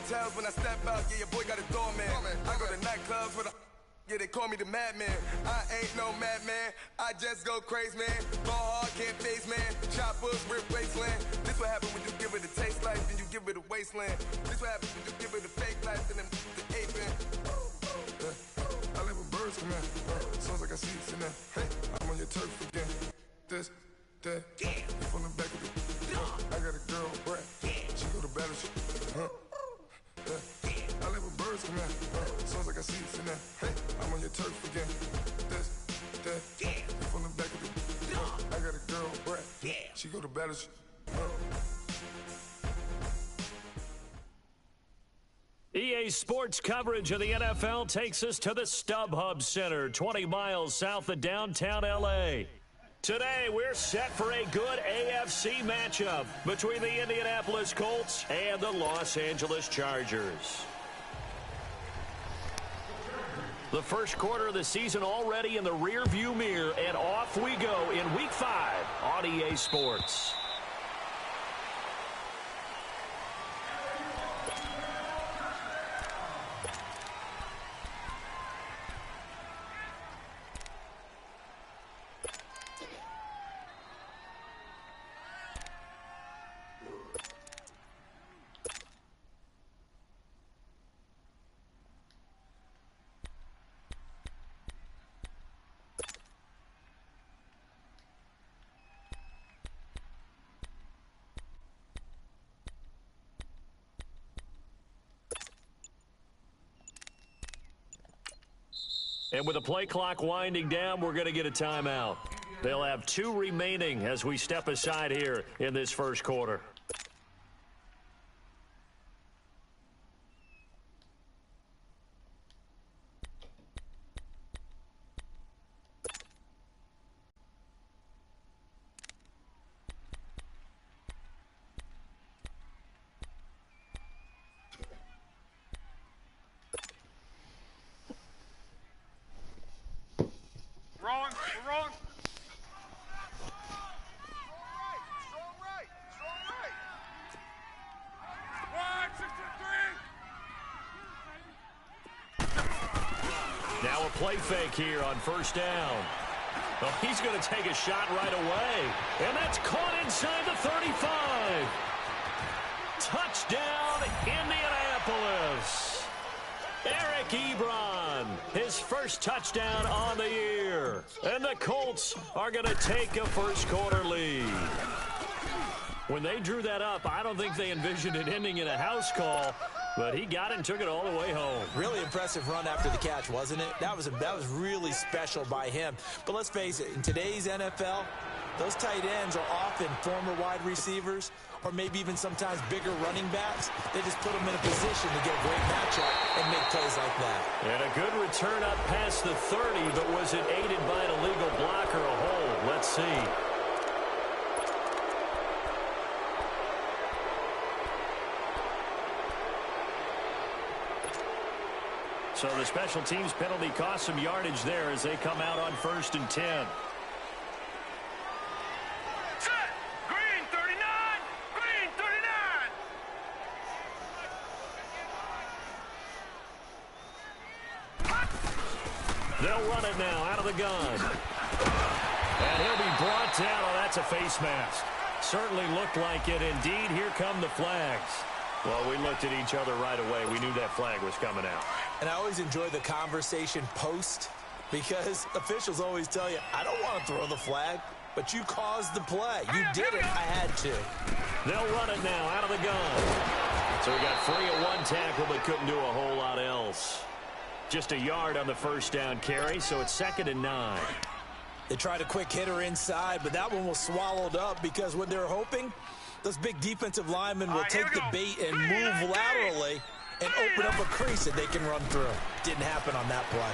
hotels when I step out, yeah, your boy got a doorman. I go to nightclubs with a... Yeah, they call me the madman. I ain't no madman. I just go crazy, man. Ball hard, can't face, man. Choppers, rip wasteland. This what happens when you give it a taste life, then you give it a wasteland. This what happens when you give it a fake life, and then the aping. I live with birds come in. Sounds like I see it in there. Hey, I'm on your turf again. This, that. You from the back of the... I got a girl, Brad. She go to battleship. I live with birds come in. Sounds like I see it in there. Hey, I'm on your turf again. This, that. You from the back of the... I got a girl, Brad. She go to battleship. EA Sports coverage of the NFL takes us to the StubHub Center, 20 miles south of downtown L.A. Today, we're set for a good AFC matchup between the Indianapolis Colts and the Los Angeles Chargers. The first quarter of the season already in the rearview mirror, and off we go in Week 5 on EA Sports. And with the play clock winding down, we're going to get a timeout. They'll have 2 remaining as we step aside here in this first quarter. Wrong. Strong right. 163. Now a play fake here on first down. Well, he's going to take a shot right away. And that's caught inside the 35. Touchdown, Indianapolis. Eric Ebron, his first touchdown on the year. And the Colts are going to take a first quarter lead. When they drew that up, I don't think they envisioned it ending in a house call, but he got it and took it all the way home. Really impressive run after the catch, wasn't it? That was really special by him. But let's face it, in today's NFL, those tight ends are often former wide receivers or maybe even sometimes bigger running backs. They just put them in a position to get a great matchup and make plays like that. And a good return up past the 30, but was it aided by an illegal block or a hold? Let's see. So the special teams penalty cost some yardage there as they come out on 1st and 10. They'll run it now out of the gun. And he'll be brought down. Oh, that's a face mask. Certainly looked like it. Indeed, here come the flags. Well, we looked at each other right away. We knew that flag was coming out. And I always enjoy the conversation post because officials always tell you, I don't want to throw the flag, but you caused the play. You did it. I had to. They'll run it now out of the gun. So we got free of one tackle, but couldn't do a whole lot else. Just a yard on the first down carry, so it's 2nd and 9. They tried a quick hitter inside, but that one was swallowed up because what they're hoping, those big defensive linemen will take the bait and move laterally and open up a crease that they can run through. Didn't happen on that play.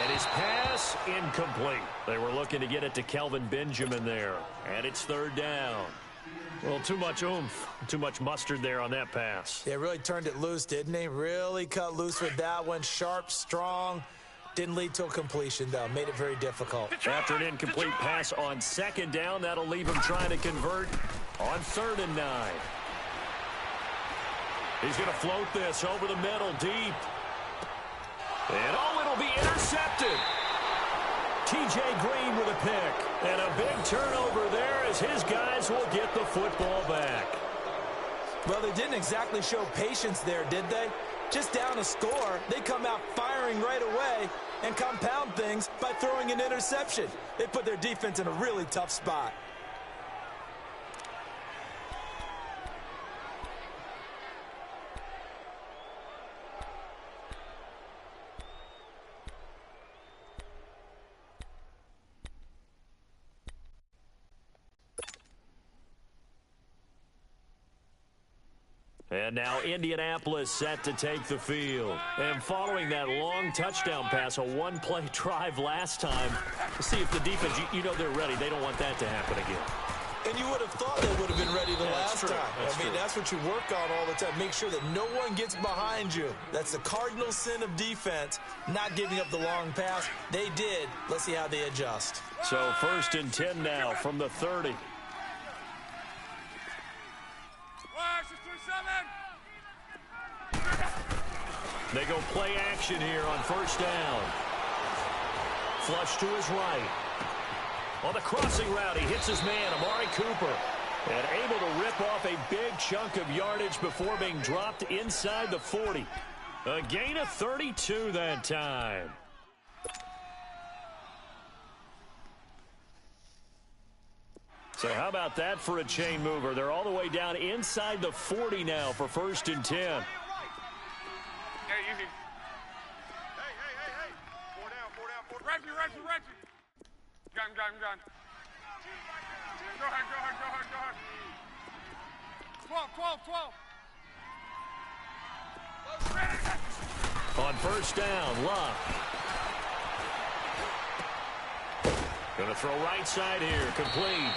And his pass incomplete. They were looking to get it to Kelvin Benjamin there. And it's 3rd down. Well, too much oomph, too much mustard there on that pass. They really turned it loose, didn't they? Really cut loose with that one. Sharp, strong. Didn't lead to a completion, though. Made it very difficult. After an incomplete pass on 2nd down, that'll leave him trying to convert on 3rd and 9. He's going to float this over the middle, deep. And, oh, it'll be intercepted. T.J. Green with a pick. And a big turnover there as his guys will get the football back. Well, they didn't exactly show patience there, did they? Just down a score, they come out firing right away and compound things by throwing an interception. They put their defense in a really tough spot. And now Indianapolis set to take the field. And following that long touchdown pass, a one-play drive last time, to see if the defense, you know they're ready. They don't want that to happen again. And you would have thought they would have been ready the last time. I mean, that's what you work on all the time. Make sure that no one gets behind you. That's the cardinal sin of defense, not giving up the long pass. They did. Let's see how they adjust. So 1st and 10 now from the 30. They go play action here on 1st down. Flush to his right. On the crossing route, he hits his man, Amari Cooper. And able to rip off a big chunk of yardage before being dropped inside the 40. A gain of 32 that time. So how about that for a chain mover? They're all the way down inside the 40 now for 1st and 10. Hey, easy. Hey. 4 down. Reggie. Gun. Go ahead. 12. On 1st down, Luck. Going to throw right side here, complete.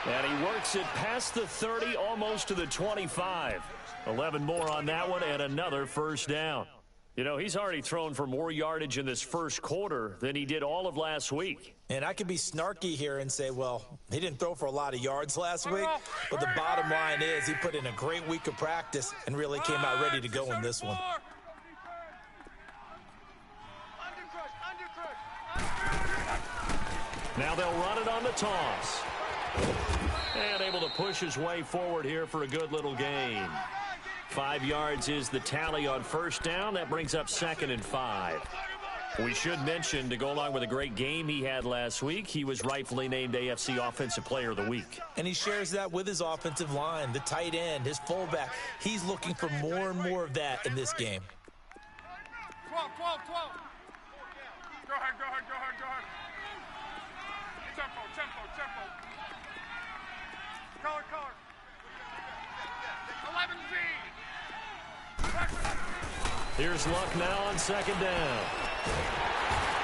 And he works it past the 30, almost to the 25. 11 more on that one, and another 1st down. You know, he's already thrown for more yardage in this 1st quarter than he did all of last week. And I could be snarky here and say, well, he didn't throw for a lot of yards last week. But the bottom line is he put in a great week of practice and really came out ready to go in this one. Now they'll run it on the toss. And able to push his way forward here for a good little gain. 5 yards is the tally on 1st down. That brings up 2nd and 5. We should mention, to go along with a great game he had last week, he was rightfully named AFC Offensive Player of the Week. And he shares that with his offensive line, the tight end, his fullback. He's looking for more and more of that in this game. 12. Go ahead. Tempo. Color. 11Z. Here's Luck now on 2nd down.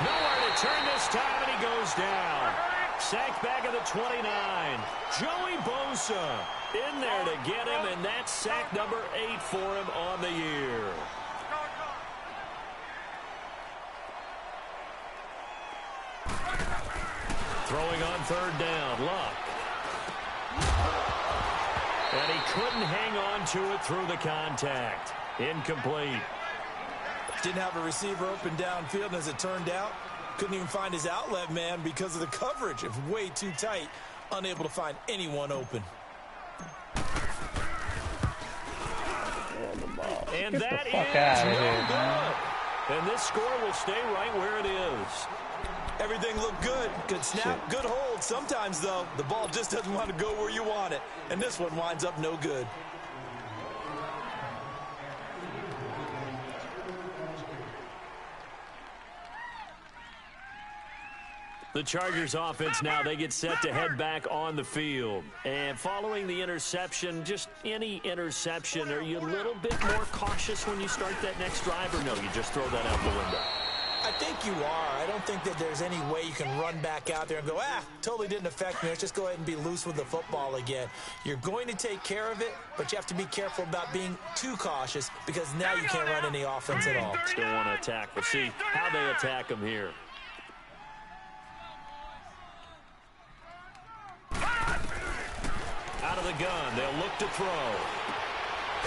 Nowhere to turn this time, and he goes down. Sacked back at the 29. Joey Bosa in there to get him, and that's sack number 8 for him on the year. Throwing on 3rd down, Luck. And he couldn't hang on to it through the contact. Incomplete. Didn't have a receiver open downfield, and as it turned out, couldn't even find his outlet man because of the coverage. It was way too tight, unable to find anyone open. And that is no good. And this score will stay right where it is. Everything looked good. Good snap, good hold. Sometimes, though, the ball just doesn't want to go where you want it. And this one winds up no good. The Chargers offense now, they get set to head back on the field. And following the interception, just any interception, are you a little bit more cautious when you start that next drive, or no, you just throw that out the window? I think you are. I don't think that there's any way you can run back out there and go, totally didn't affect me. Let's just go ahead and be loose with the football again. You're going to take care of it, but you have to be careful about being too cautious because now you can't run any offense at all. Still want to attack. We'll see how they attack them here. Out of the gun, they'll look to throw.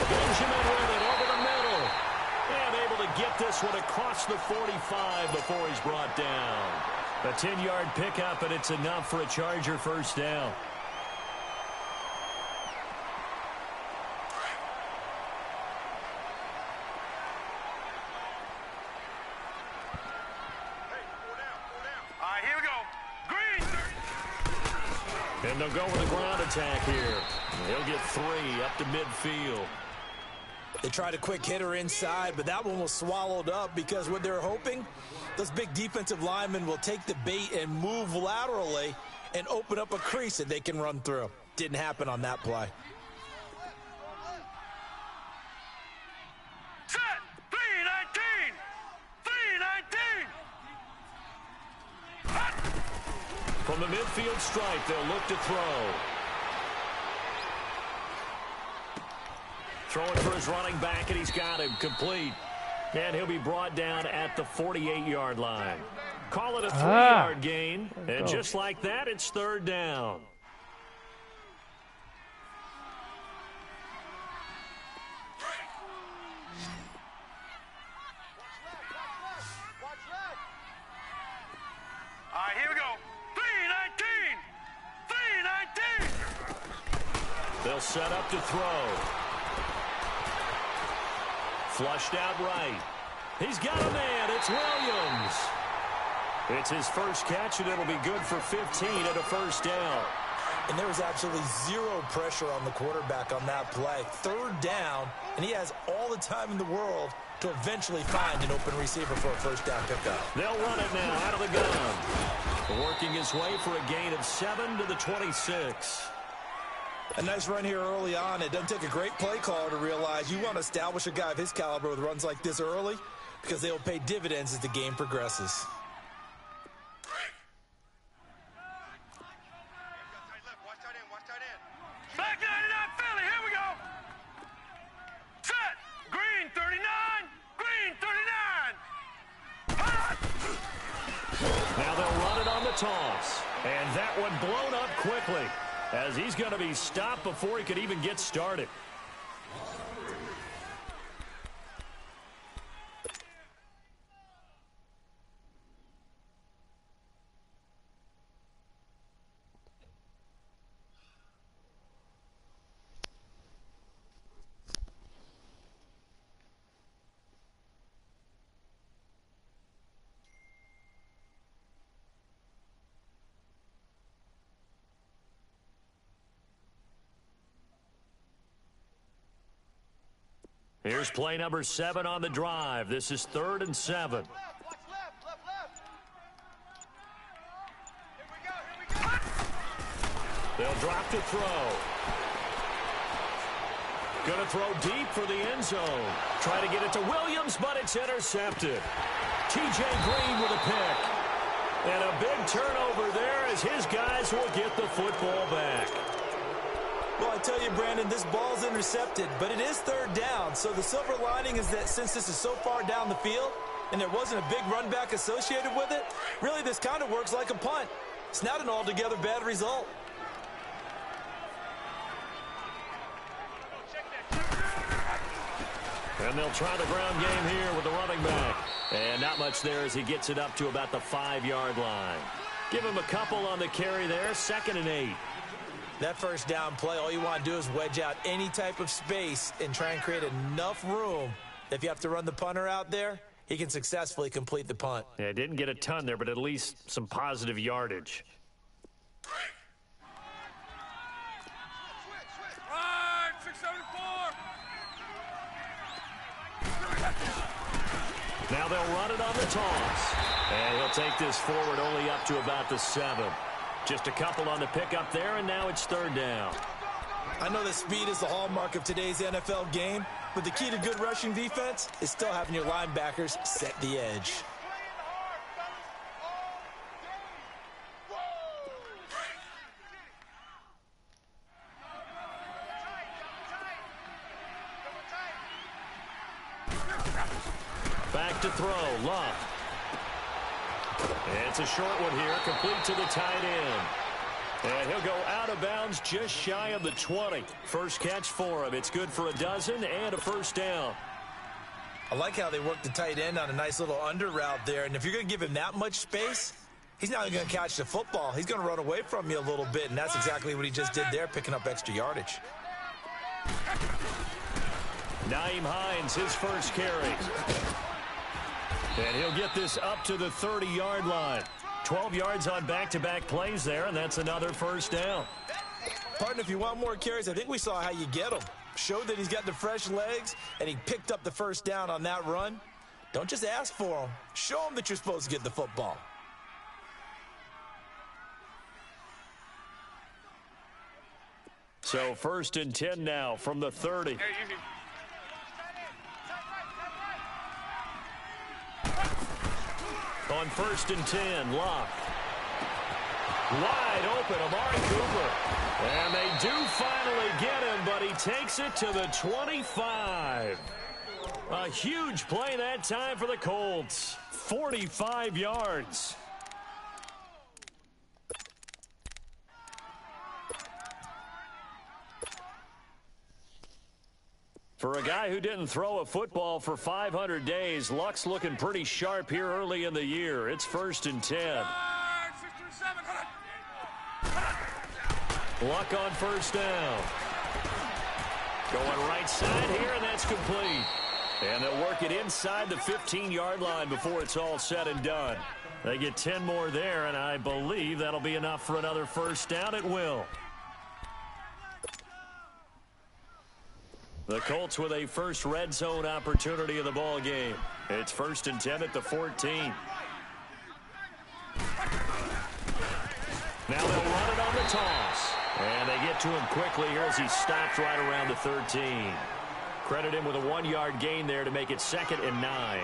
Benjamin with it. this one across the 45 before he's brought down. A 10-yard pickup, and it's enough for a Charger first down. And they'll go with a ground attack here. He'll get 3 up to midfield. They tried a quick hitter inside, but that one was swallowed up because what they're hoping, those big defensive linemen will take the bait and move laterally and open up a crease that they can run through. Didn't happen on that play. Set! 319! 319! From the midfield stripe, they'll look to throw. Throwing for his running back, and he's got him complete. And he'll be brought down at the 48-yard line. Call it a 3-yard gain. And just like that, it's third down. All right, here we go. 319! 319! They'll set up to throw. Flushed out right. He's got a man. It's Williams. It's his first catch, and it'll be good for 15 and a first down. And there was absolutely zero pressure on the quarterback on that play. Third down, and he has all the time in the world to eventually find an open receiver for a first down pickup. They'll run it now out of the gun. Working his way for a gain of 7 to the 26. A nice run here early on. It doesn't take a great play caller to realize you want to establish a guy of his caliber with runs like this early because they will pay dividends as the game progresses. Back 99 Philly, here we go. Set! Green 39! Green 39! Now they'll run it on the toss. And that one blown up quickly, as he's going to be stopped before he could even get started. Here's play number 7 on the drive. This is 3rd and 7. They'll drop to throw. Going to throw deep for the end zone. Try to get it to Williams, but it's intercepted. T.J. Green with a pick. And a big turnover there as his guys will get the football back. Well, I tell you, Brandon, this ball's intercepted, but it is third down. So the silver lining is that since this is so far down the field and there wasn't a big run back associated with it, really this kind of works like a punt. It's not an altogether bad result. And they'll try the ground game here with the running back. And not much there as he gets it up to about the 5-yard line. Give him a couple on the carry there, 2nd and 8. That first down play, all you want to do is wedge out any type of space and try and create enough room. If you have to run the punter out there, he can successfully complete the punt. Yeah, didn't get a ton there, but at least some positive yardage. Right, 674. Now they'll run it on the toss. And he'll take this forward only up to about the 7. Just a couple on the pickup there, and now it's 3rd down. I know that speed is the hallmark of today's NFL game, but the key to good rushing defense is still having your linebackers set the edge. Back to throw, Luck. It's a short one here, complete to the tight end. And he'll go out of bounds just shy of the 20. First catch for him. It's good for a dozen and a first down. I like how they work the tight end on a nice little under route there. And if you're going to give him that much space, he's not going to catch the football. He's going to run away from you a little bit, and that's exactly what he just did there, picking up extra yardage. Nyheim Hines, his first carry. And he'll get this up to the 30-yard line. 12 yards on back-to-back plays there, and that's another first down. Partner, if you want more carries, I think we saw how you get them. Showed that he's got the fresh legs, and he picked up the first down on that run. Don't just ask for them. Show them that you're supposed to get the football. So 1st and 10 now from the 30. On 1st and 10, Locke. Wide open, Amari Cooper. And they do finally get him, but he takes it to the 25. A huge play that time for the Colts. 45 yards. For a guy who didn't throw a football for 500 days, Luck's looking pretty sharp here early in the year. It's 1st and 10. Luck on 1st down. Going right side here, and that's complete. And they'll work it inside the 15-yard line before it's all said and done. They get 10 more there, and I believe that'll be enough for another first down. It will. The Colts with a first red zone opportunity of the ball game. It's 1st and 10 at the 14. Now they'll run it on the toss. And they get to him quickly here as he stops right around the 13. Credit him with a 1-yard gain there to make it 2nd and 9.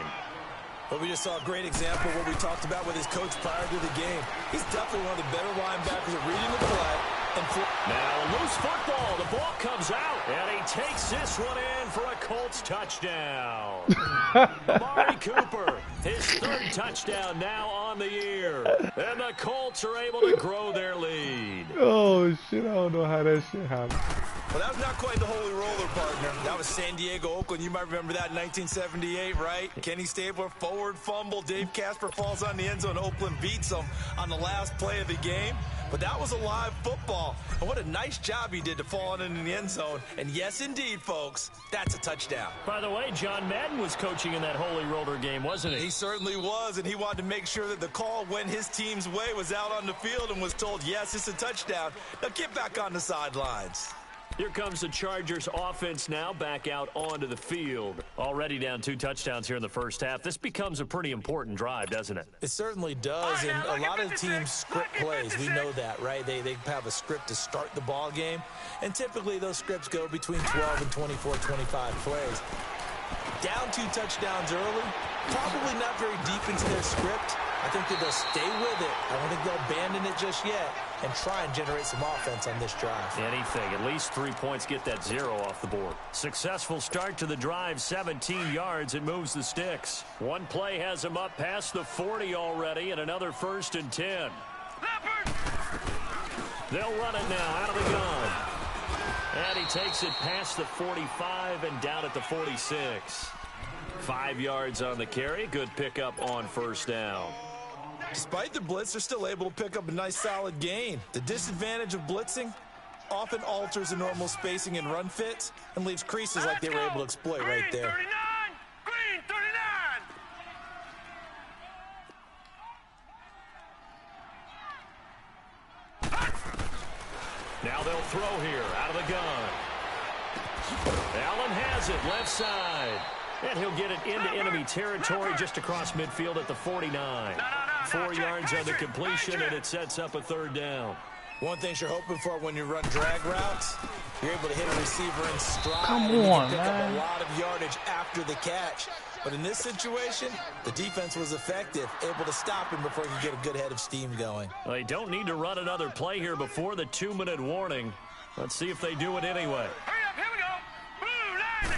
But we just saw a great example of what we talked about with his coach prior to the game. He's definitely one of the better linebackers at reading the play. Now a loose football. The ball comes out. And he takes this one in for a Colts touchdown. Amari Cooper, his 3rd touchdown now on the year. And the Colts are able to grow their lead. Oh, shit. I don't know how that shit happened. Well, that was not quite the holy roller, partner. That was San Diego, Oakland. You might remember that in 1978, right? Kenny Stabler, forward fumble. Dave Casper falls on the end zone. Oakland beats them on the last play of the game. But that was a live football. And what a nice job he did to fall in the end zone. And yes, indeed, folks, that's a touchdown. By the way, John Madden was coaching in that holy roller game, wasn't he? He certainly was, and he wanted to make sure that the call went his team's way, was out on the field and was told, yes, it's a touchdown. Now get back on the sidelines. Here comes the Chargers offense now back out onto the field. Already down 2 touchdowns here in the first half. This becomes a pretty important drive, doesn't it? It certainly does, and a lot of the teams script plays. We know that, right? They have a script to start the ball game, and typically those scripts go between 12 and 24, 25 plays. Down 2 touchdowns early, probably not very deep into their script. I think that they'll stay with it. I don't think they'll abandon it just yet and try and generate some offense on this drive. Anything. At least 3 points, get that 0 off the board. Successful start to the drive, 17 yards. It moves the sticks. One play has him up past the 40 already, and another 1st and 10. They'll run it now out of the gun. And he takes it past the 45 and down at the 46. 5 yards on the carry. Good pickup on 1st down. Despite the blitz, they're still able to pick up a nice solid gain. The disadvantage of blitzing often alters the normal spacing and run fits and leaves creases like they were able to exploit right there. Green 39! Now they'll throw here out of the gun. Allen has it left side. And he'll get it into enemy territory just across midfield at the 49. 4 yards on the completion, and it sets up a 3rd down. One thing you're hoping for when you run drag routes, you're able to hit a receiver in stride. Come and on, pick man. up a lot of yardage after the catch. But in this situation, the defense was effective, able to stop him before he could get a good head of steam going. Well, they don't need to run another play here before the 2-minute warning. Let's see if they do it anyway. Hurry up, here we go! Blue line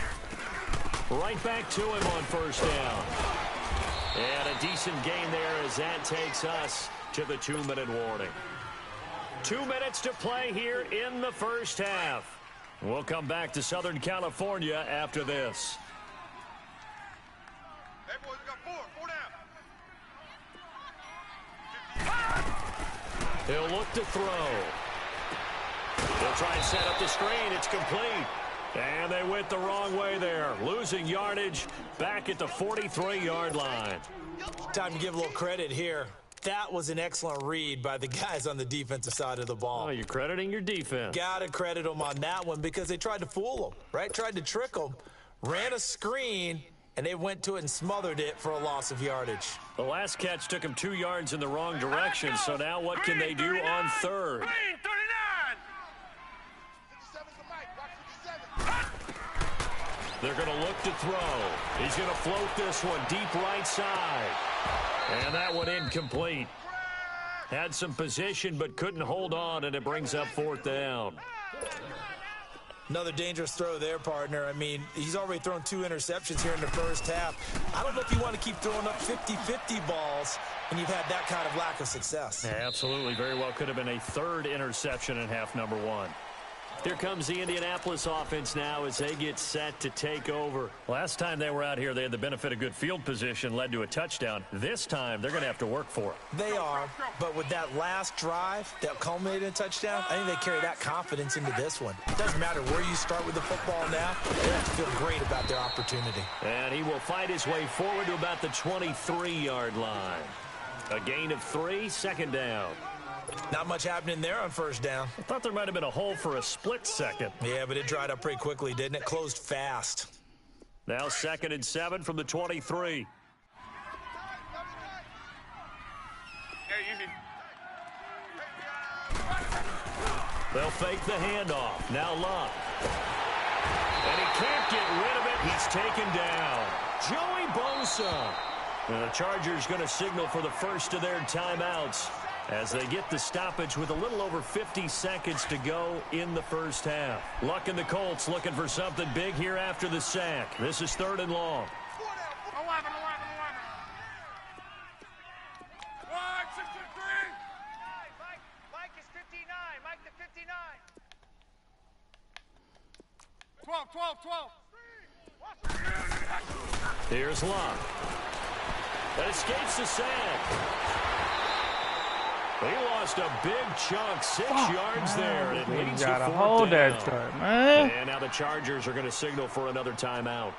there! Right back to him on 1st down. And a decent gain there as that takes us to the 2-minute warning. 2 minutes to play here in the first half. We'll come back to Southern California after this. He'll look to throw. He'll try and set up the screen. It's complete. And they went the wrong way there. Losing yardage back at the 43-yard line. Time to give a little credit here. That was an excellent read by the guys on the defensive side of the ball. Oh, you're crediting your defense. Got to credit them on that one because they tried to fool them, right? Tried to trick them, ran a screen, and they went to it and smothered it for a loss of yardage. The last catch took them 2 yards in the wrong direction, so now what can they do on third? Green 39. They're going to look to throw. He's going to float this one deep right side. And that one incomplete. Had some position but couldn't hold on, and it brings up fourth down. Another dangerous throw there, partner. I mean, he's already thrown 2 interceptions here in the first half. I don't know if you want to keep throwing up 50-50 balls when you've had that kind of lack of success. Yeah, absolutely. Very well could have been a third interception in half number 1. Here comes the Indianapolis offense now as they get set to take over. Last time they were out here, they had the benefit of good field position, led to a touchdown. This time, they're going to have to work for it. They are, but with that last drive that culminated in a touchdown, I think they carry that confidence into this one. It doesn't matter where you start with the football now. They have to feel great about their opportunity. And he will fight his way forward to about the 23-yard line. A gain of 3, second down. Not much happening there on first down. I thought there might have been a hole for a split second. Yeah, but it dried up pretty quickly, didn't it? Closed fast. Now 2nd and 7 from the 23. They'll fake the handoff. Now Luck. And he can't get rid of it. He's taken down. Joey Bosa. And the Chargers going to signal for the first of their timeouts as they get the stoppage with a little over 50 seconds to go in the first half. Luck and the Colts looking for something big here after the sack. This is 3rd and long. 11. 163. Mike is 59. Mike to 59. 12. Here's Luck. That escapes the sack. He lost a big chunk, 6 yards there. And it leads to 4th down. Man. And now the Chargers are going to signal for another timeout,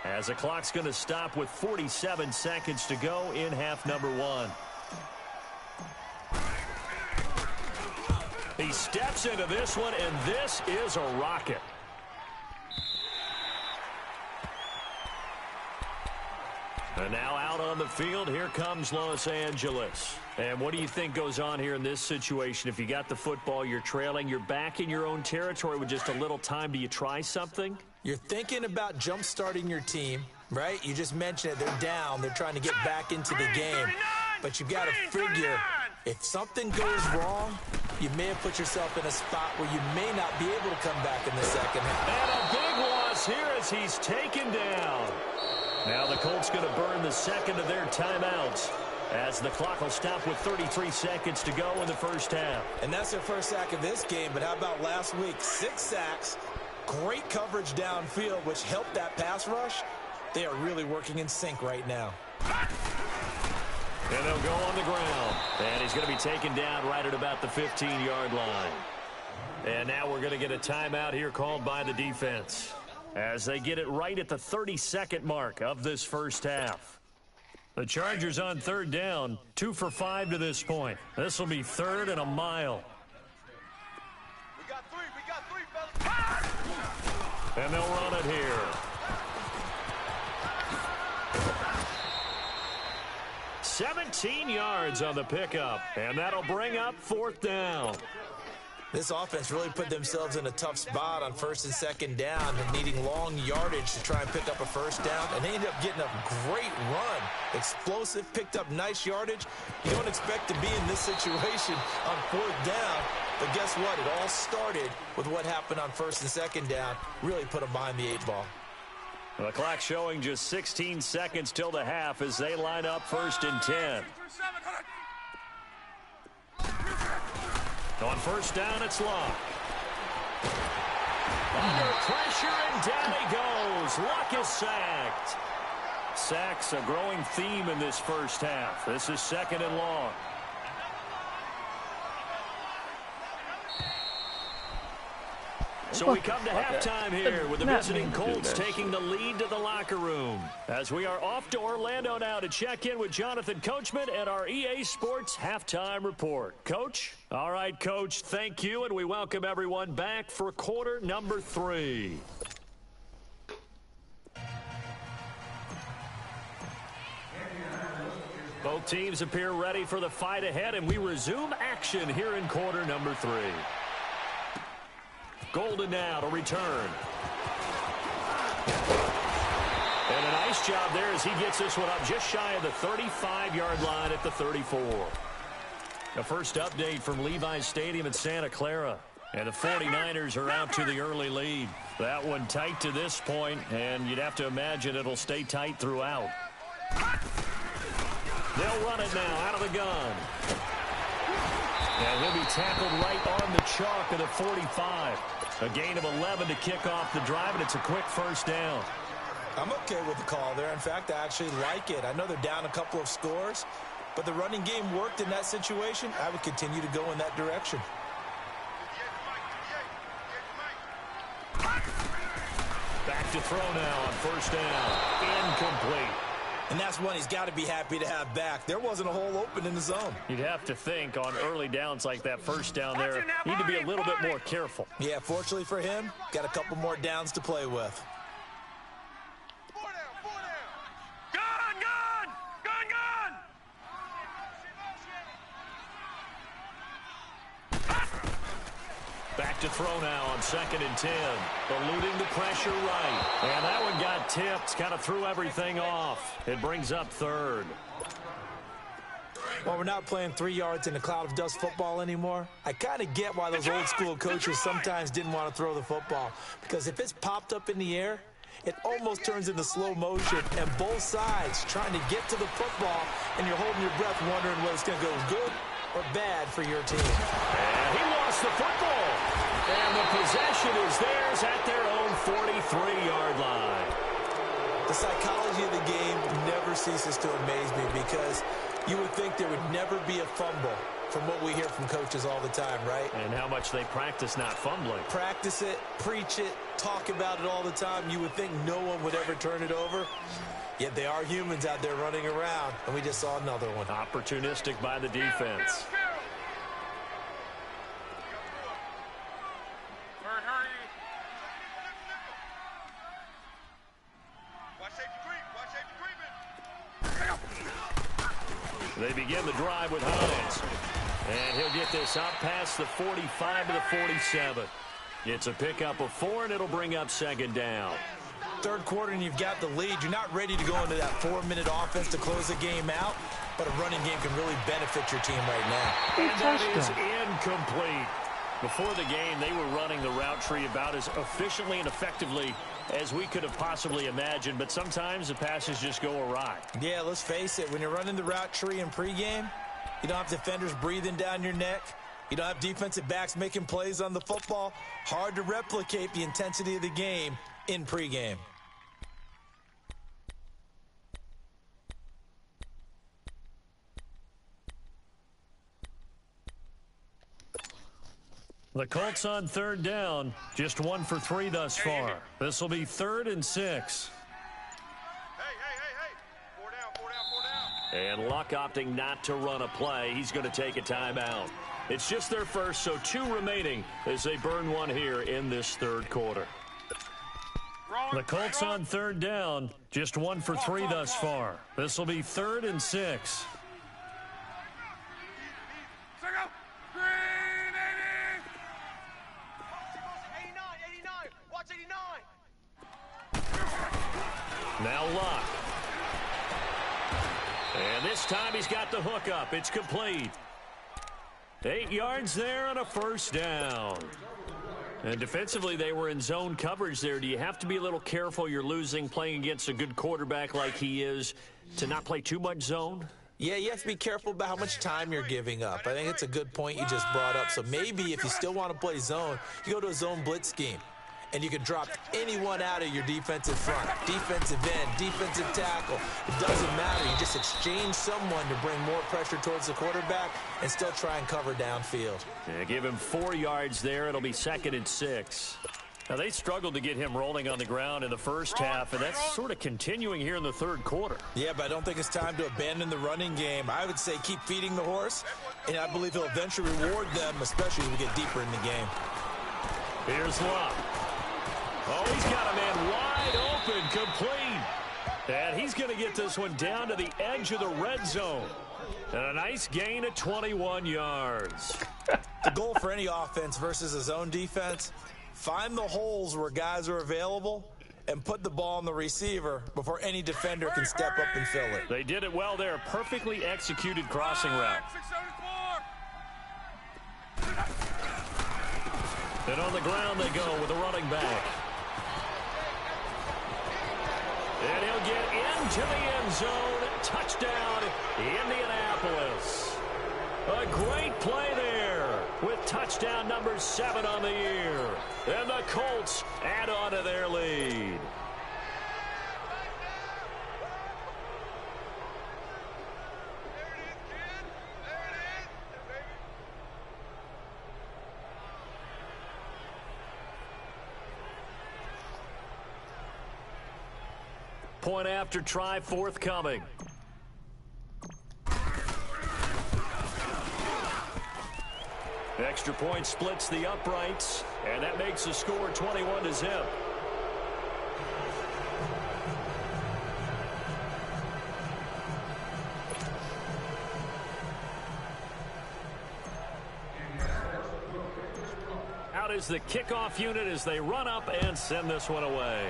as the clock's going to stop with 47 seconds to go in half number 1. He steps into this one, and this is a rocket. And now out on the field, here comes Los Angeles. And what do you think goes on here in this situation? If you got the football, you're trailing, you're back in your own territory with just a little time. Do you try something? You're thinking about jump-starting your team, right? You just mentioned it. They're down. They're trying to get back into the game. But you've got to figure, if something goes wrong, you may have put yourself in a spot where you may not be able to come back in the second half. And a big loss here as he's taken down. Now the Colts going to burn the second of their timeouts, as the clock will stop with 33 seconds to go in the first half. And that's their first sack of this game, but how about last week? 6 sacks, great coverage downfield, which helped that pass rush. They are really working in sync right now. And they'll go on the ground. And he's going to be taken down right at about the 15-yard line. And now we're going to get a timeout here called by the defense, as they get it right at the 32nd mark of this first half. The Chargers on 3rd down, 2 for 5 to this point. This will be 3rd and a mile. We got three, fellas. And they'll run it here. 17 yards on the pickup, and that'll bring up 4th down. This offense really put themselves in a tough spot on 1st and 2nd down and needing long yardage to try and pick up a first down, and they ended up getting a great run. Explosive, picked up nice yardage. You don't expect to be in this situation on 4th down, but guess what? It all started with what happened on 1st and 2nd down. Really put them behind the 8 ball. The clock showing just 16 seconds till the half as they line up 1st and 10. On 1st down, it's Luck. Under pressure, and down he goes. Luck is sacked. Sacks a growing theme in this first half. This is 2nd and long. So we come to halftime here with the visiting Colts taking the lead to the locker room. As we are off to Orlando now to check in with Jonathan Coachman and our EA Sports halftime report. Coach? All right, Coach, thank you, and we welcome everyone back for quarter number 3. Both teams appear ready for the fight ahead, and we resume action here in quarter number 3. Golden now to return. And a nice job there as he gets this one up just shy of the 35-yard line at the 34. The first update from Levi's Stadium in Santa Clara. And the 49ers are out to the early lead. That one tight to this point, and you'd have to imagine it'll stay tight throughout. They'll run it now out of the gun. And he'll be tackled right on the chalk of the 45. A gain of 11 to kick off the drive, and it's a quick first down. I'm okay with the call there. In fact, I actually like it. I know they're down a couple of scores, but the running game worked in that situation. I would continue to go in that direction. Back to throw now on first down. Incomplete. And that's one he's got to be happy to have back. There wasn't a hole open in the zone. You'd have to think on early downs like that first down there, need to be a little bit more careful. Yeah, fortunately for him, got a couple more downs to play with. Back to throw now on 2nd and 10. Eluding the pressure right. And that one got tipped. Kind of threw everything off. It brings up 3rd. Well, we're not playing 3 yards in a cloud of dust football anymore. I kind of get why those old school coaches sometimes didn't want to throw the football. Because if it's popped up in the air, it almost turns into slow motion. And both sides trying to get to the football, and you're holding your breath wondering whether it's going to go good or bad for your team. And he lost the football. And the possession is theirs at their own 43-yard line. The psychology of the game never ceases to amaze me because you would think there would never be a fumble from what we hear from coaches all the time, right? And how much they practice not fumbling. Practice it, preach it, talk about it all the time. You would think no one would ever turn it over. Yet they are humans out there running around, and we just saw another one. Opportunistic by the defense. They begin the drive with Hines. And he'll get this up past the 45 to the 47. It's a pickup of 4, and it'll bring up 2nd down. Third quarter, and you've got the lead. You're not ready to go into that 4-minute offense to close the game out, but a running game can really benefit your team right now. And that is incomplete. Before the game, they were running the route tree about as efficiently and effectively as we could have possibly imagined, but sometimes the passes just go awry. Yeah, let's face it. When you're running the route tree in pregame, you don't have defenders breathing down your neck. You don't have defensive backs making plays on the football. Hard to replicate the intensity of the game in pregame. The Colts on 3rd down, just 1 for 3 thus far. This will be 3rd and 6. Hey. 4 down. And Luck opting not to run a play. He's going to take a timeout. It's just their first, so 2 remaining as they burn one here in this 3rd quarter. The Colts on 3rd down, just 1 for 3 thus far. This will be 3rd and 6. Now Luck. And this time he's got the hook up. It's complete. 8 yards there and a first down. And defensively, they were in zone coverage there. Do you have to be a little careful? You're losing, playing against a good quarterback like he is, to not play too much zone? Yeah, you have to be careful about how much time you're giving up. I think it's a good point you just brought up. So maybe if you still want to play zone, you go to a zone blitz scheme. and you can drop anyone out of your defensive front. Defensive end, defensive tackle. It doesn't matter. You just exchange someone to bring more pressure towards the quarterback and still try and cover downfield. Yeah, give him 4 yards there. It'll be 2nd and 6. Now, they struggled to get him rolling on the ground in the first half, and that's sort of continuing here in the third quarter. Yeah, but I don't think it's time to abandon the running game. I would say keep feeding the horse, and I believe he'll eventually reward them, especially as we get deeper in the game. Here's Luck. Oh, he's got a man wide open, complete. And he's going to get this one down to the edge of the red zone. And a nice gain of 21 yards. The goal for any offense versus a zone defense, find the holes where guys are available and put the ball on the receiver before any defender can step up and fill it. They did it well there. Perfectly executed crossing route. And on the ground they go with a running back. And he'll get into the end zone. Touchdown, Indianapolis. A great play there with touchdown number 7 on the year. And the Colts add on to their lead. Point after try forthcoming. Extra point splits the uprights, and that makes the score 21-0. Out is the kickoff unit as they run up and send this one away.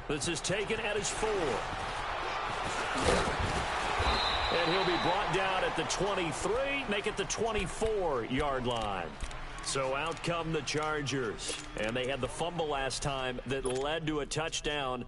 This is taken at his 4. And he'll be brought down at the 23, make it the 24-yard line. So out come the Chargers. And they had the fumble last time that led to a touchdown.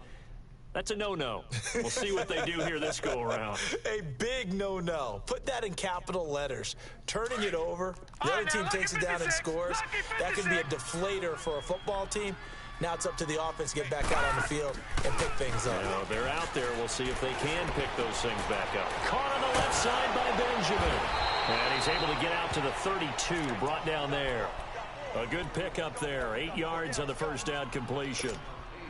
That's a no-no. We'll see what they do here this go-around. A big no-no. Put that in capital letters. Turning it over, the other team takes it down and scores. That can be a deflator for a football team. Now it's up to the offense to get back out on the field and pick things up. Now, they're out there. We'll see if they can pick those things back up. Caught on the left side by Benjamin. And he's able to get out to the 32, brought down there. A good pickup there. 8 yards on the first down completion.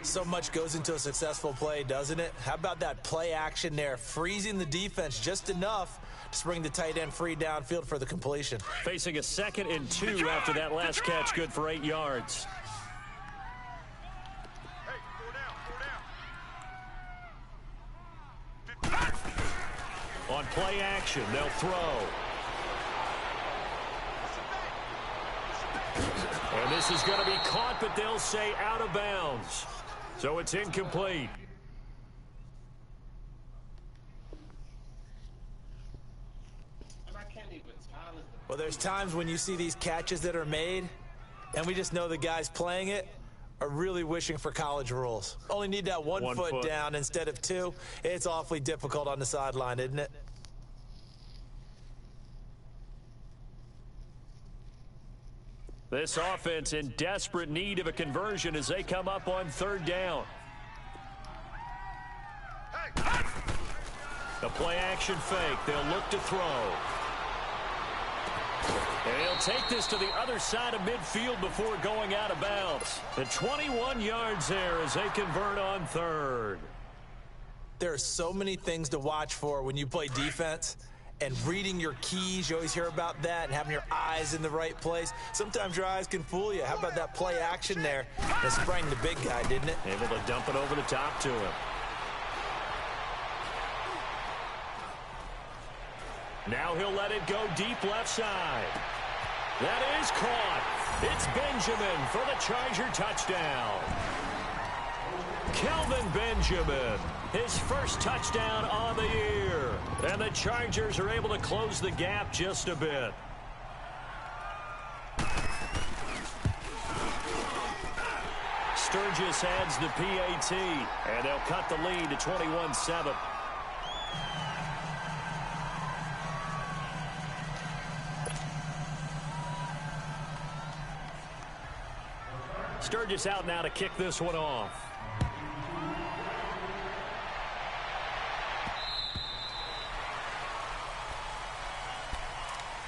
So much goes into a successful play, doesn't it? How about that play action there, freezing the defense just enough to bring the tight end free downfield for the completion. Facing a 2nd and 2 after that last catch, good for 8 yards. On play action, they'll throw. And this is going to be caught, but they'll say out of bounds. So it's incomplete. Well, there's times when you see these catches that are made, and we just know the guys playing it are really wishing for college rules. Only need that one foot down instead of 2. It's awfully difficult on the sideline, isn't it? This offense in desperate need of a conversion as they come up on 3rd down. The play action fake. They'll look to throw. And he'll take this to the other side of midfield before going out of bounds. The 21 yards there as they convert on 3rd. There are so many things to watch for when you play defense. And reading your keys, you always hear about that, and having your eyes in the right place. Sometimes your eyes can fool you. How about that play action there? That sprang the big guy, didn't it? Able to dump it over the top to him. Now he'll let it go deep left side. That is caught. It's Benjamin for the Charger touchdown. Kelvin Benjamin, his first touchdown on the year. And the Chargers are able to close the gap just a bit. Sturgis adds the PAT, and they'll cut the lead to 21-7. Sturgis out now to kick this one off.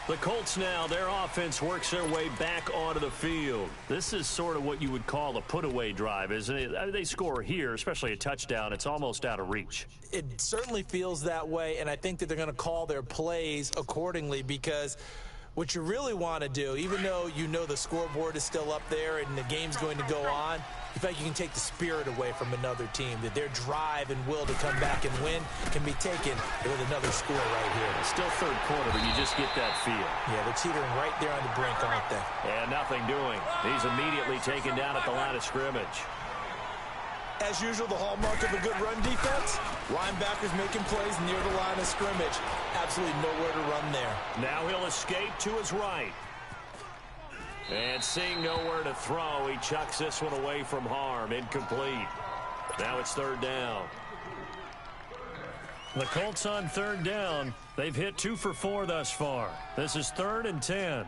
The Colts now, their offense works their way back onto the field. This is sort of what you would call a put-away drive, isn't it? I mean, they score here, especially a touchdown. It's almost out of reach. It certainly feels that way, and I think that they're going to call their plays accordingly, because what you really want to do, even though you know the scoreboard is still up there and the game's going to go on, you feel like you can take the spirit away from another team, that their drive and will to come back and win can be taken with another score right here. It's still third quarter, but you just get that feel. Yeah, they're teetering right there on the brink, aren't they? And nothing doing. He's immediately taken down at the line of scrimmage. As usual, the hallmark of a good run defense, linebackers making plays near the line of scrimmage. Absolutely nowhere to run there. Now he'll escape to his right. And seeing nowhere to throw, he chucks this one away from harm. Incomplete. Now it's third down. The Colts on third down. They've hit 2 for 4 thus far. This is 3rd and 10.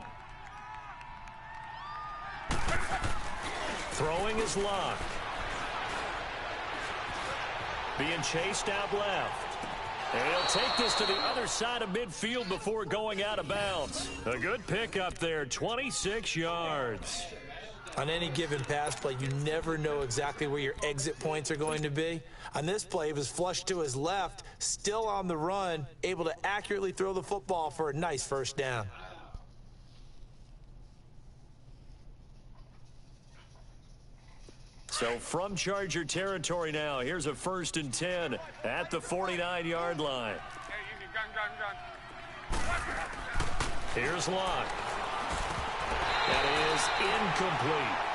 Throwing is Luck. Being chased out left. And he'll take this to the other side of midfield before going out of bounds. A good pickup there, 26 yards. On any given pass play, you never know exactly where your exit points are going to be. On this play, he was flushed to his left, still on the run, able to accurately throw the football for a nice first down. So from Charger territory now, here's a 1st and 10 at the 49-yard line. Here's Luck. That is incomplete.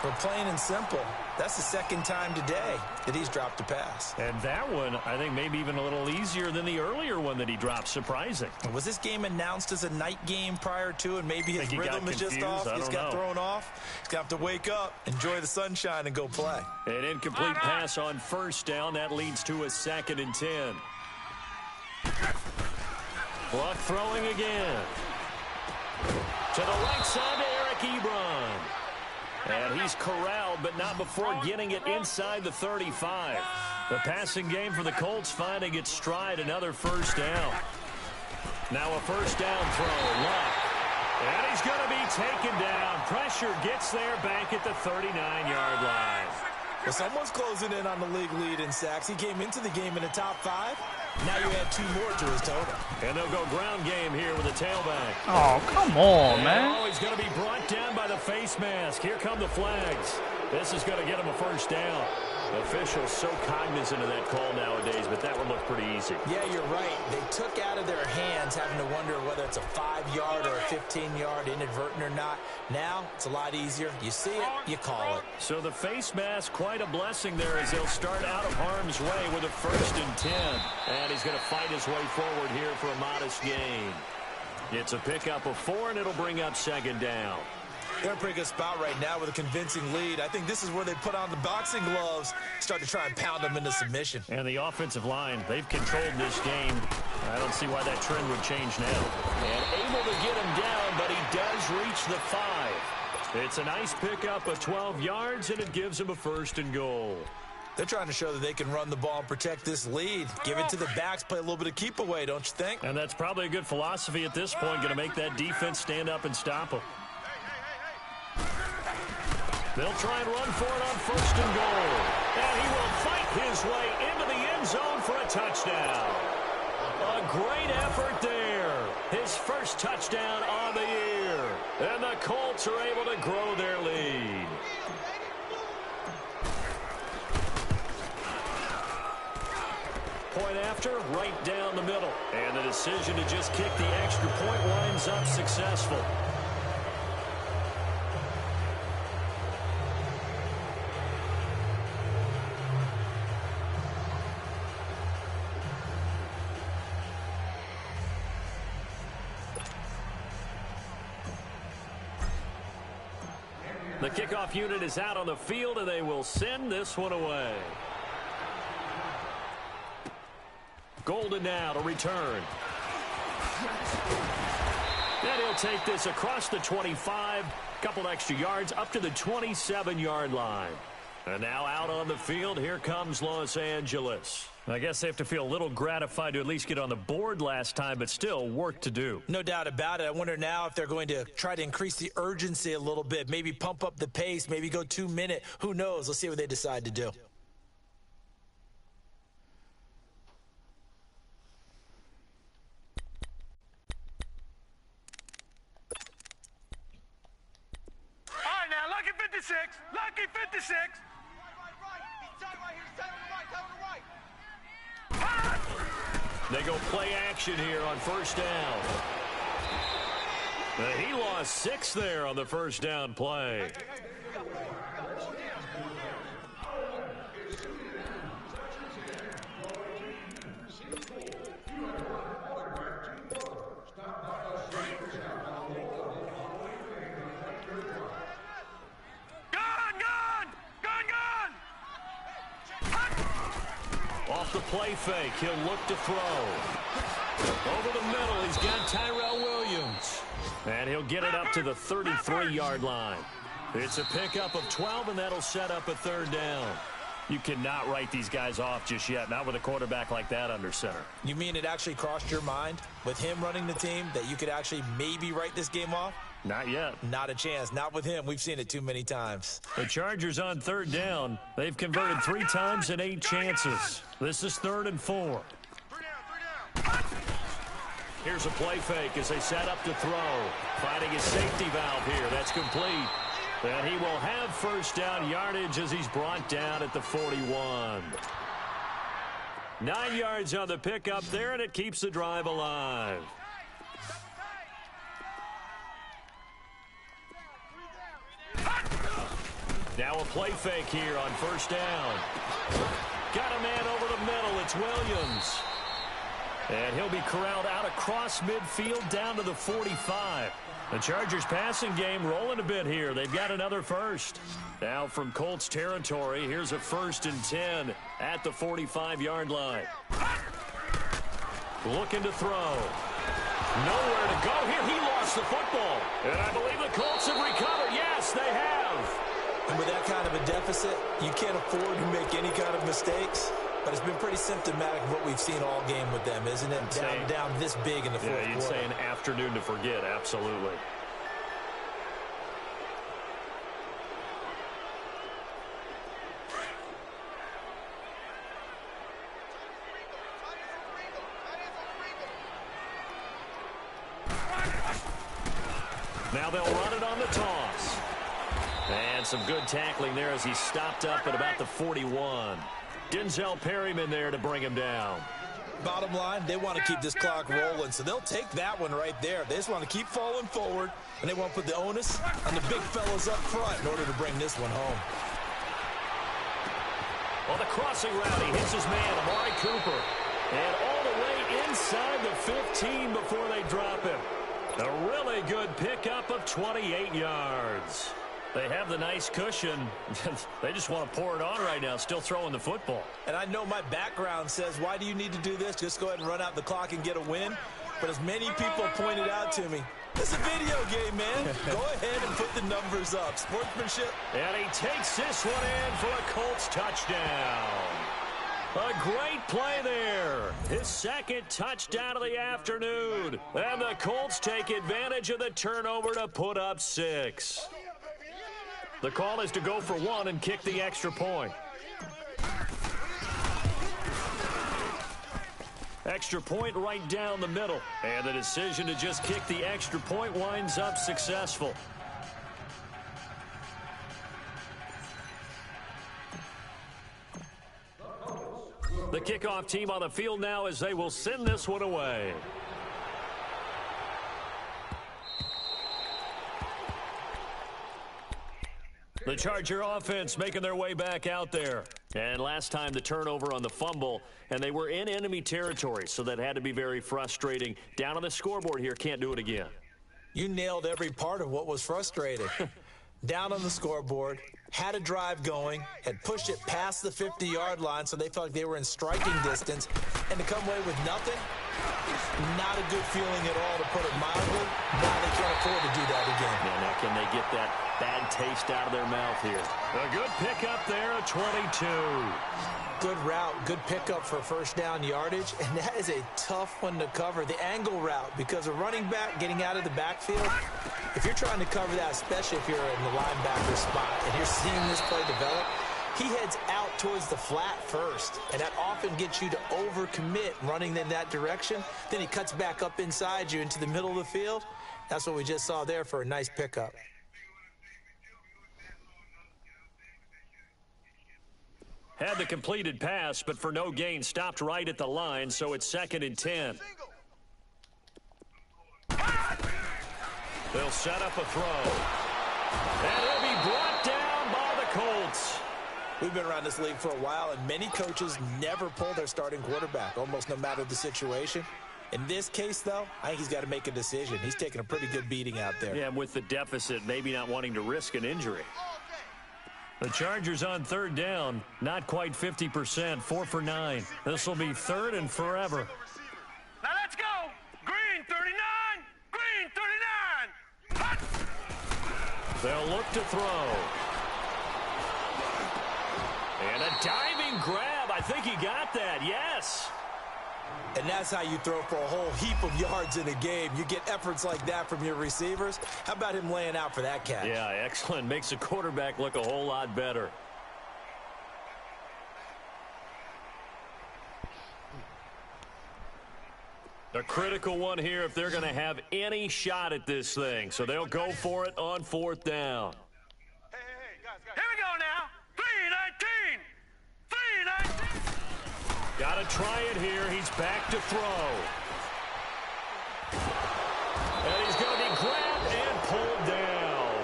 For plain and simple, that's the second time today that he's dropped a pass. And that one, I think, maybe even a little easier than the earlier one that he dropped. Surprising. Was this game announced as a night game prior to, and maybe his rhythm is just off? He's got thrown off. He's got to wake up, enjoy the sunshine, and go play. An incomplete pass on first down. That leads to a 2nd and 10. Luck throwing again. To the right side to Eric Ebron. And he's corralled, but not before getting it inside the 35. The passing game for the Colts finding its stride, another first down. Now a first down throw, Luck. And he's going to be taken down. Pressure gets there back at the 39-yard line. Well, someone's closing in on the league lead in sacks. He came into the game in the top 5. Now you add 2 more to his total. And they'll go ground game here with a tailback. Oh, come on, man. Oh, he's going to be brought down by the face mask. Here come the flags. This is going to get him a first down. Officials so cognizant of that call nowadays, but that one looked pretty easy. Yeah, you're right. They took out of their hands having to wonder whether it's a 5-yard or a 15-yard inadvertent or not. Now, it's a lot easier. You see it, you call it. So the face mask, quite a blessing there as they'll start out of harm's way with a 1st and 10. And he's going to fight his way forward here for a modest gain. It's a pickup of 4, and it'll bring up 2nd down. They're in a pretty good spot right now with a convincing lead. I think this is where they put on the boxing gloves, start to try and pound them into submission. And the offensive line, they've controlled this game. I don't see why that trend would change now. And able to get him down, but he does reach the 5. It's a nice pickup of 12 yards, and it gives him a 1st and goal. They're trying to show that they can run the ball and protect this lead. Give it to the backs, play a little bit of keep away, don't you think? And that's probably a good philosophy at this point, going to make that defense stand up and stop them. They'll try and run for it on 1st and goal. And he will fight his way into the end zone for a touchdown. A great effort there. His first touchdown on the year. And the Colts are able to grow their lead. Point after, right down the middle. And the decision to just kick the extra point winds up successful. The kickoff unit is out on the field, and they will send this one away. Golden now to return. And he'll take this across the 25, couple extra yards up to the 27-yard line. And now out on the field, here comes Los Angeles. I guess they have to feel a little gratified to at least get on the board last time, but still work to do. No doubt about it. I wonder now if they're going to try to increase the urgency a little bit, maybe pump up the pace, maybe go 2 minute. Who knows? Let's see what they decide to do. All right, now, lucky 56. Lucky 56. They go play action here on first down. He lost 6 there on the first down play. Off the play fake, he'll look to throw. Over the middle, he's got Tyrell Williams. And he'll get it up to the 33-yard line. It's a pickup of 12, and that'll set up a third down. You cannot write these guys off just yet, not with a quarterback like that under center. You mean it actually crossed your mind with him running the team that you could actually maybe write this game off? Not yet. Not a chance. Not with him. We've seen it too many times. The Chargers on third down. They've converted 3 times in 8 chances. This is 3rd and 4. Here's a play fake as they set up to throw. Finding his safety valve here. That's complete. And he will have first down yardage as he's brought down at the 41. 9 yards on the pickup there, and it keeps the drive alive. Now a play fake here on first down. Got a man over the middle. It's Williams. And he'll be corralled out across midfield down to the 45. The Chargers passing game rolling a bit here. They've got another first. Now from Colts territory, here's a 1st and 10 at the 45-yard line. Looking to throw. Nowhere to go here. He lost the football. And I believe the Colts have recovered. Yes, they have. And with that kind of a deficit, you can't afford to make any kind of mistakes. But it's been pretty symptomatic of what we've seen all game with them, isn't it? Down this big in the fourth quarter. Yeah, you'd say an afternoon to forget, absolutely. Now they'll run it on the toss. And some good tackling there as he stopped up at about the 41. Denzel Perryman there to bring him down. Bottom line, they want to keep this clock rolling, so they'll take that one right there. They just want to keep falling forward, and they want to put the onus on the big fellas up front in order to bring this one home. On the crossing route, he hits his man, Amari Cooper. And all the way inside the 15 before they drop him. A really good pickup of 28 yards. They have the nice cushion. They just want to pour it on right now, still throwing the football. And I know my background says, why do you need to do this? Just go ahead and run out the clock and get a win. But as many people pointed out to me, it's a video game, man. Go ahead and put the numbers up. Sportsmanship. And he takes this one in for a Colts touchdown. A great play there. His 2nd touchdown of the afternoon. And the Colts take advantage of the turnover to put up 6. The call is to go for 1 and kick the extra point. Extra point right down the middle. And the decision to just kick the extra point winds up successful. The kickoff team on the field now as they will send this one away. The Charger offense making their way back out there. And last time the turnover on the fumble, and they were in enemy territory, so that had to be very frustrating. Down on the scoreboard here, can't do it again. You nailed every part of what was frustrating. Down on the scoreboard, had a drive going, had pushed it past the 50-yard line so they felt like they were in striking distance, and to come away with nothing, Not a good feeling at all, to put it mildly. Now they can't afford to do that again. Yeah, now can they get that bad taste out of their mouth here? A good pickup there, a 22. Good route, good pickup for first down yardage, and that is a tough one to cover, the angle route, because a running back getting out of the backfield, if you're trying to cover that, especially if you're in the linebacker spot and you're seeing this play develop, he heads out towards the flat first, and that often gets you to overcommit running in that direction. Then he cuts back up inside you into the middle of the field. That's what we just saw there for a nice pickup. Had the completed pass, but for no gain, stopped right at the line, so it's 2nd and 10. They'll set up a throw. And it'll be brought down by the Colts. We've been around this league for a while, and many coaches never pull their starting quarterback, almost no matter the situation. In this case, though, I think he's got to make a decision. He's taking a pretty good beating out there. Yeah, with the deficit, maybe not wanting to risk an injury. The Chargers on 3rd down, not quite 50%, 4 for 9. This will be 3rd and forever. Now let's go. Green 39. Green 39. Hot. They'll look to throw. And a diving grab. I think he got that. Yes. And that's how you throw for a whole heap of yards in a game. You get efforts like that from your receivers. How about him laying out for that catch? Yeah, excellent. Makes the quarterback look a whole lot better. A critical one here if they're going to have any shot at this thing. So they'll go for it on 4th down. Hey, guys. Here we go now. 319. 319. Got to try it here. He's back to throw. And he's going to be grabbed and pulled down.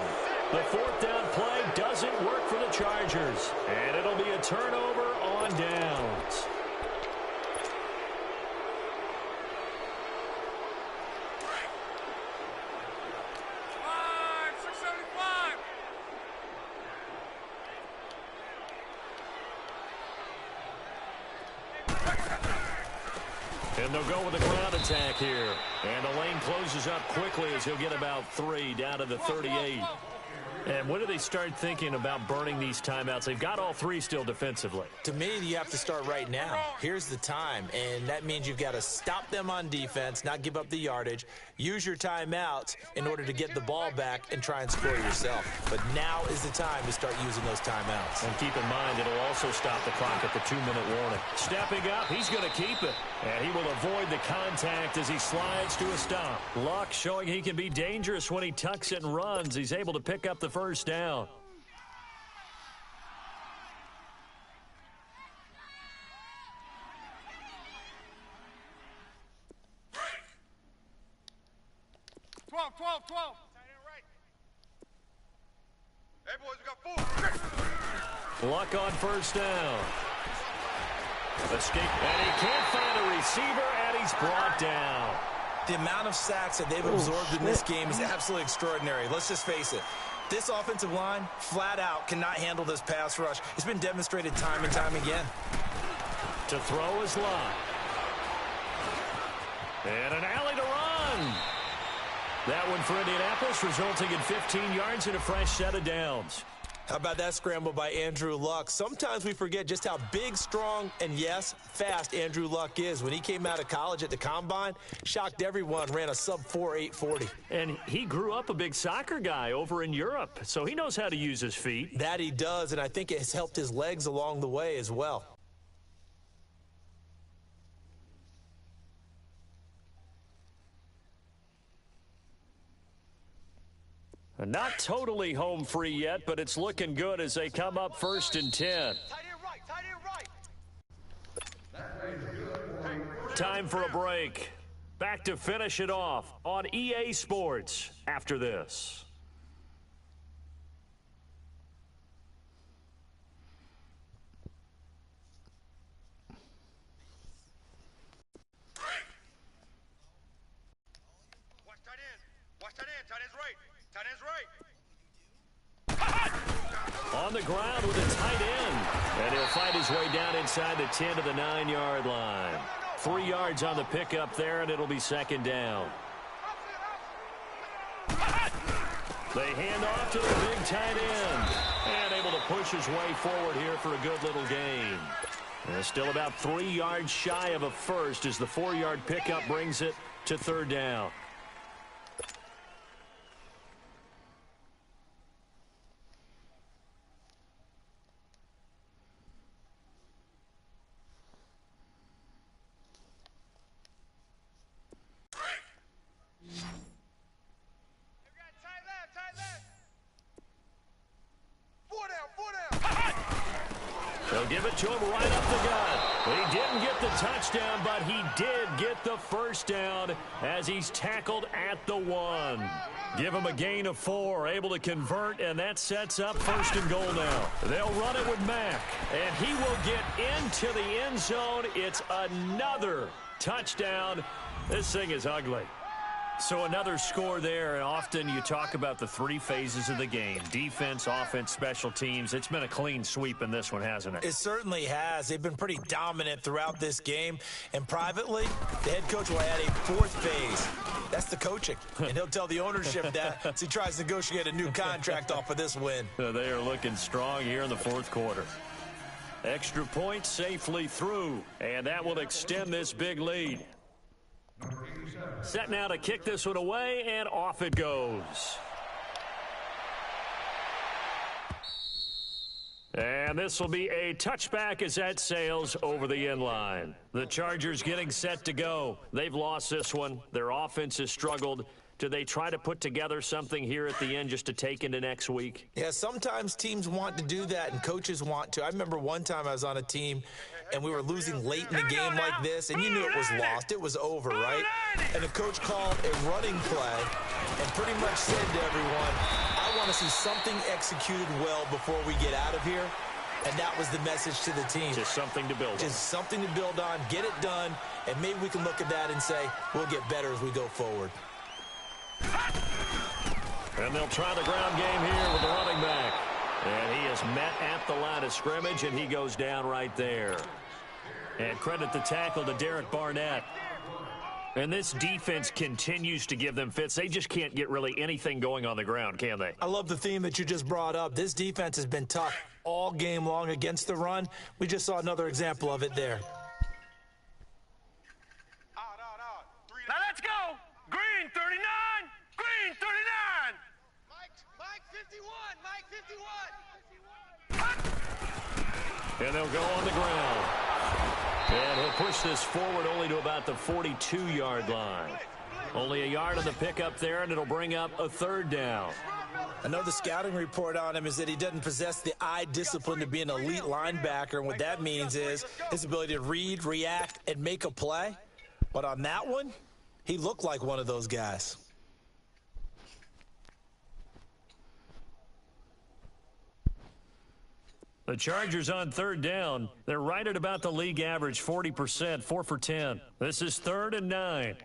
The 4th down play doesn't work for the Chargers. And it'll be a turnover on downs. And they'll go with a ground attack here. And the lane closes up quickly as he'll get about 3 down to the 38. And when do they start thinking about burning these timeouts? They've got all 3 still defensively. To me, you have to start right now. Here's the time, and that means you've got to stop them on defense, not give up the yardage, use your timeouts in order to get the ball back and try and score yourself. But now is the time to start using those timeouts. And keep in mind, it'll also stop the clock at the 2-minute warning. Stepping up, he's going to keep it. And he will avoid the contact as he slides to a stop. Luck showing he can be dangerous when he tucks it and runs. He's able to pick up the first down. Hey, boys, we got 4. Luck on first down. Escape, and he can't find a receiver, and he's brought down. The amount of sacks that they've absorbed in this game is absolutely extraordinary. Let's just face it. This offensive line, flat out, cannot handle this pass rush. It's been demonstrated time and time again. To throw is Luck. And an alley to run. That one for Indianapolis, resulting in 15 yards and a fresh set of downs. How about that scramble by Andrew Luck? Sometimes we forget just how big, strong, and yes, fast Andrew Luck is. When he came out of college at the Combine, shocked everyone, ran a sub-4 840. And he grew up a big soccer guy over in Europe, so he knows how to use his feet. That he does, and I think it has helped his legs along the way as well. Not totally home free yet, but it's looking good as they come up 1st and 10. Time for a break. Back to finish it off on EA Sports after this. On the ground with a tight end. And he'll fight his way down inside the 10 to the 9-yard line. 3 yards on the pickup there, and it'll be second down. They hand off to the big tight end. And able to push his way forward here for a good little gain. And still about 3 yards shy of a first as the 4-yard pickup brings it to third down. They'll give it to him right up the gut. He didn't get the touchdown, but he did get the first down as he's tackled at the 1. Give him a gain of 4, able to convert, and that sets up first and goal now. They'll run it with Mack, and he will get into the end zone. It's another touchdown. This thing is ugly. So another score there, and often you talk about the 3 phases of the game. Defense, offense, special teams. It's been a clean sweep in this one, hasn't it? It certainly has. They've been pretty dominant throughout this game. And privately, the head coach will add a 4th phase. That's the coaching. And he'll tell the ownership that as he tries to negotiate a new contract off of this win. They are looking strong here in the 4th quarter. Extra point safely through, and that will extend this big lead. Set now to kick this one away, and off it goes. And this will be a touchback as that sails over the end line. The Chargers getting set to go. They've lost this one. Their offense has struggled. Do they try to put together something here at the end just to take into next week? Yeah, sometimes teams want to do that and coaches want to. I remember one time I was on a team and we were losing late in the game like this, and you knew it was lost. It was over, right? And the coach called a running play and pretty much said to everyone, I want to see something executed well before we get out of here. And that was the message to the team. Just something to build on. Just something to build on, get it done, and maybe we can look at that and say, we'll get better as we go forward. And they'll try the ground game here with the running back. And he is met at the line of scrimmage, and he goes down right there. And credit the tackle to Derek Barnett. And this defense continues to give them fits. They just can't get really anything going on the ground, can they? I love the theme that you just brought up. This defense has been tough all game long against the run. We just saw another example of it there. Now let's go. Green 39. Green 39. Mike 51. Mike 51. And they'll go on the ground. And he'll push this forward only to about the 42-yard line. Only a yard on the pickup there, and it'll bring up a third down. I know the scouting report on him is that he doesn't possess the eye discipline to be an elite linebacker, and what that means is his ability to read, react, and make a play. But on that one, he looked like one of those guys. The Chargers on third down. They're right at about the league average, 40%, 4 for 10. This is 3rd and 9.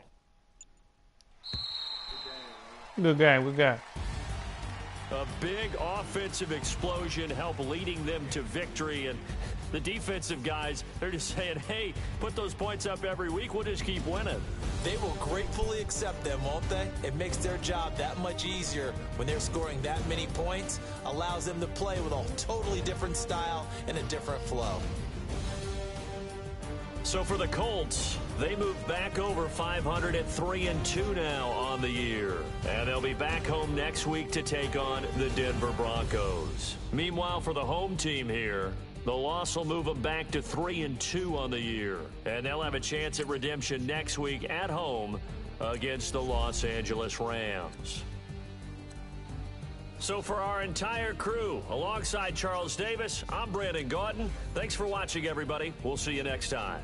Good game, good game. A big offensive explosion help leading them to victory. And the defensive guys, they're just saying, hey, put those points up every week. We'll just keep winning. They will gratefully accept them, won't they? It makes their job that much easier when they're scoring that many points. Allows them to play with a totally different style and a different flow. So for the Colts, they move back over 500 at 3-2 now on the year. And they'll be back home next week to take on the Denver Broncos. Meanwhile, for the home team here, the loss will move them back to 3-2 on the year. And they'll have a chance at redemption next week at home against the Los Angeles Rams. So for our entire crew, alongside Charles Davis, I'm Brandon Gaudin. Thanks for watching, everybody. We'll see you next time.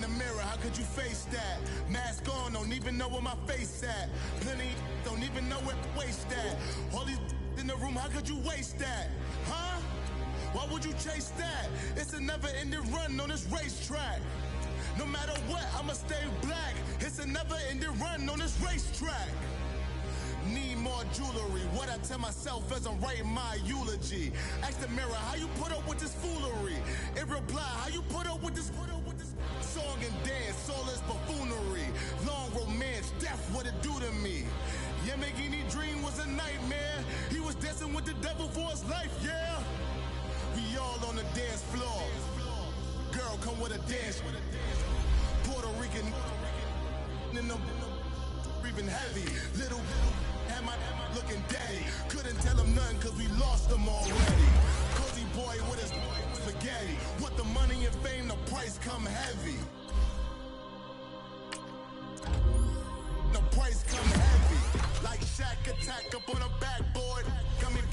in the mirror, how could you face that? Mask on, don't even know where my face at. Plenty don't even know where to waste that. All these in the room, how could you waste that? Huh? Why would you chase that? It's a never-ending run on this racetrack. No matter what, I'ma stay black. It's a never-ending run on this racetrack. Need more jewelry. What I tell myself as I'm writing my eulogy. Ask the mirror, how you put up with this foolery? It reply, how you put up with this song and dance, soulless buffoonery. Long romance, death, what it do to me? Yamagini dream was a nightmare. He was dancing with the devil for his life, yeah. We all on the dance floor. Girl, come with a dance. Puerto Rican in the breathing heavy. Little had my looking daddy. Couldn't tell him nothing cause we lost him already. Cozy boy with his spaghetti. What the money and fame, the price come heavy. The price come heavy. Like Shaq attack up on a backboard. Coming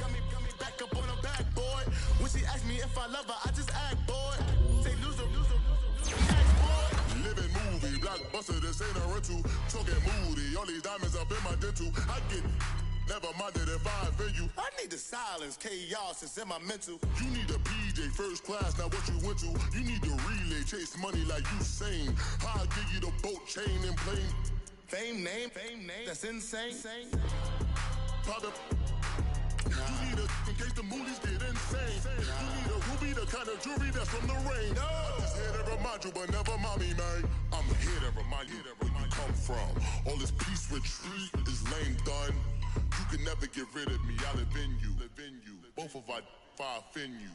back up on a backboard. When she asked me if I love her, I just act bored. Say loser, act bored. Living movie, blockbuster, this ain't a rental. Talking moody, all these diamonds up in my dental. I get never minded if I offend you. I need the silence, chaos is in my mental. You need a PJ first class, now what you went to. You need to relay, chase money like you sane. I'll give you the boat chain and plane. Fame name, that's insane. Private. You need a in case the movies get insane. You need a ruby, the kind of jewelry that's from the rain. I'm just here to remind you, but never mommy, man. I'm here to remind you where you come from. All this peace retreat is lame done. You can never get rid of me. I live in you. Both of our fire offend you.